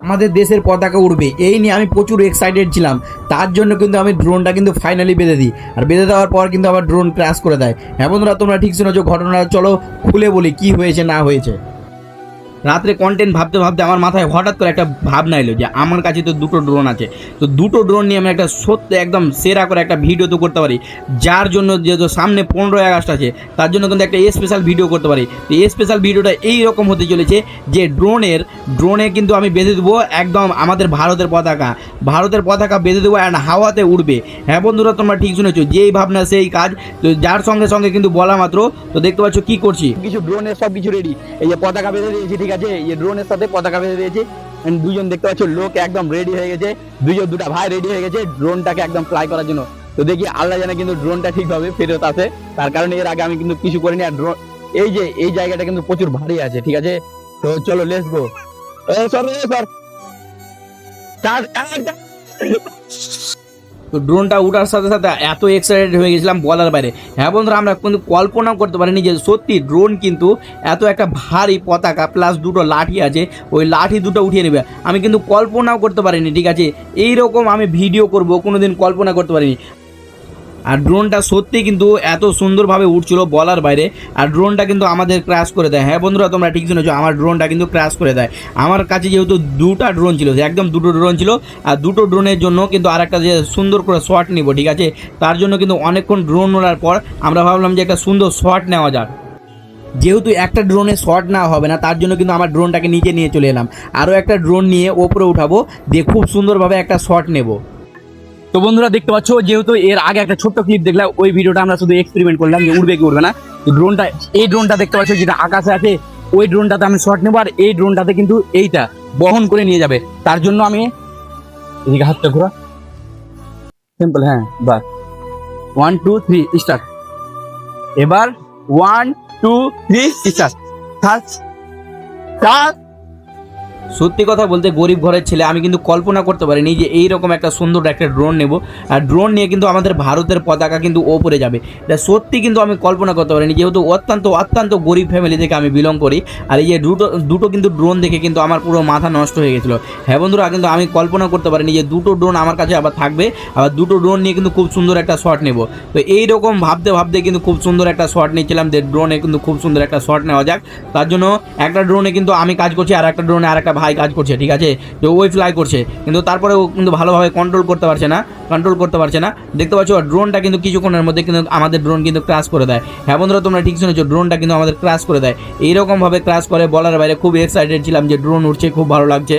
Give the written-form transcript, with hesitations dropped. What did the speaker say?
আমাদের দেশের পতাকা উড়বে এই নিয়ে আমি প্রচুর এক্সাইটেড ছিলাম। তার জন্য কিন্তু আমি ড্রোনটা কিন্তু ফাইনালি বেঁধে দিই, আর বেঁধে দেওয়ার পর কিন্তু আমার ড্রোন ক্র্যাশ করে দেয়। হ্যাঁ বন্ধুরা, তোমরা ঠিক শুনেছো, ঘটনাটা চলো খুলে বলি কি হয়েছে না হয়েছে। রাত্রে কন্টেন্ট ভাবতে ভাবতে আমার মাথায় হঠাৎ করে একটা ভাবনা এলো যে আমার কাছে তো দুটো ড্রোন আছে, তো দুটো ড্রোন নিয়ে আমি একটা সত্যি একদম সেরা করে একটা ভিডিও তো করতে পারি। যার জন্য যেহেতু সামনে 15ই আগস্ট আছে, তার জন্য কিন্তু একটা স্পেশাল ভিডিও করতে পারি। তো এই স্পেশাল ভিডিওটা এইরকম হতে চলেছে যে ড্রোনে কিন্তু আমি বেঁধে দেবো একদম আমাদের ভারতের পতাকা বেঁধে দেবো অ্যান্ড হাওয়াতে উড়বে। হ্যাঁ বন্ধুরা, তোমরা ঠিক শুনেছো, যেই ভাবনা সেই কাজ। তো যার সঙ্গে সঙ্গে কিন্তু বলা মাত্র, তো দেখতে পাচ্ছ কি করছি, কিছু ড্রোনের সব কিছু রেডি। এই যে পতাকা বেঁধে দিয়েছি, ঠিক আছে, এই ড্রোনের সাথে পতাকা বেঁধে দিয়েছি। দুজন দেখতে পাচ্ছ লোক একদম রেডি হয়ে গেছে, দুটা ভাই রেডি হয়ে গেছে ড্রোনটাকে একদম ফ্লাই করার জন্য। তো দেখি আল্লাহ জানে কিন্তু ড্রোনটা ঠিকভাবে ফেরত আসে, তার কারণে এর আগে আমি কিন্তু কিছু করিনি। আর ড্রোন এই জায়গাটা কিন্তু প্রচুর ভারী আছে, ঠিক আছে। তো চলো লেটস গো। তো ড্রোনটা উঠার সাথে সাথে এত এক্সাইটেড হয়ে গেছিলাম বলার বাইরে। হ্যাঁ বন্ধুরা, আমরা কিন্তু কল্পনাও করতে পারিনি যে সত্যি ড্রোন কিন্তু এত একটা ভারী পতাকা প্লাস দুটো লাঠি আছে, ওই লাঠি দুটো উঠিয়ে নেবে। আমি কিন্তু কল্পনাও করতে পারিনি, ঠিক আছে, এইরকম আমি ভিডিও করব কোনোদিন কল্পনা করতে পারিনি। আর ড্রোনটা সত্যি কিন্তু এত সুন্দরভাবে উঠছিল বলার বাইরে। আর ড্রোনটা কিন্তু আমাদের ক্র্যাশ করে দেয়। হ্যাঁ বন্ধুরা, তোমরা ঠিক শুনেছো, আমার ড্রোনটা কিন্তু ক্র্যাশ করে দেয়। আমার কাছে যেহেতু দুটো ড্রোন ছিল, একদম দুটো ড্রোন ছিল, আর দুটো ড্রোনের জন্য কিন্তু আর একটা যে সুন্দর করে শট নিব, ঠিক আছে, তার জন্য কিন্তু অনেকক্ষণ ড্রোন ওড়ার পর আমরা ভাবলাম যে একটা সুন্দর শট নেওয়া যাক। যেহেতু একটা ড্রোনে শট না হবে না, তার জন্য কিন্তু আমার ড্রোনটাকে নিচে নিয়ে চলে এলাম, আরও একটা ড্রোন নিয়ে ওপরে উঠাবো, দিয়ে খুব সুন্দরভাবে একটা শট নেব। তো বন্ধুরা দেখতে পাচ্ছ, যেহেতু এর আগে একটা ছোট্ট ক্লিপ দেখলাম, ওই ভিডিওটা আমরা শুধু এক্সপেরিমেন্ট করলাম যে উড়বে কি উড়বে না। তো এই ড্রোনটা দেখতে পাচ্ছ যেটা আকাশে আছে, ওই ড্রোনটাতে আমি শট নেবো, আর এই ড্রোনটাতে কিন্তু এইটা বহন করে নিয়ে যাবে। তার জন্য আমি এদিকে হাতটা ঘোরা, সিম্পল, হ্যাঁ বাস, 1 2 3 স্টার্ট। এবার 1 2 3 স্টার্ট। সত্যি কথা বলতে গরিব ঘরের ছেলে, আমি কিন্তু কল্পনা করতে পারিনি যে এইরকম একটা সুন্দর একটা ড্রোন নেব, আর ড্রোন নিয়ে কিন্তু আমাদের ভারতের পতাকা কিন্তু ওপরে যাবে। এটা সত্যি কিন্তু আমি কল্পনা করতে পারিনি, যেহেতু অত্যন্ত গরিব ফ্যামিলি থেকে আমি বিলং করি। আর এই যে দুটো কিন্তু ড্রোন দেখে কিন্তু আমার পুরো মাথা নষ্ট হয়ে গেছিলো। হ্যাঁ বন্ধুরা, কিন্তু আমি কল্পনা করতে পারিনি যে দুটো ড্রোন আমার কাছে আবার থাকবে, আবার দুটো ড্রোন নিয়ে কিন্তু খুব সুন্দর একটা শট নেব। তো এইরকম ভাবতে ভাবতে কিন্তু খুব সুন্দর একটা শট নিয়েছিলাম, যে ড্রোনে কিন্তু খুব সুন্দর একটা শট নেওয়া যাক। তার জন্য একটা ড্রোনে কিন্তু আমি কাজ করছি, আর একটা ড্রোনে আর একটা ভাই কাজ করছে, ঠিক আছে, তো ওই ফ্লাই করছে, কিন্তু তারপরে ও কিন্তু ভালোভাবে কন্ট্রোল করতে পারছে না। দেখতে পাচ্ছ ড্রোনটা কিন্তু কিছুক্ষণের মধ্যে কিন্তু আমাদের ড্রোন কিন্তু ক্র্যাশ করে দেয়। হ্যাঁ বন্ধুরা, তোমরা ঠিক শুনেছো, ড্রোনটা কিন্তু আমাদের ক্র্যাশ করে দেয়। এইরকমভাবে ক্র্যাশ করে বলার বাইরে। খুব এক্সাইটেড ছিলাম যে ড্রোন উঠছে, খুব ভালো লাগছে।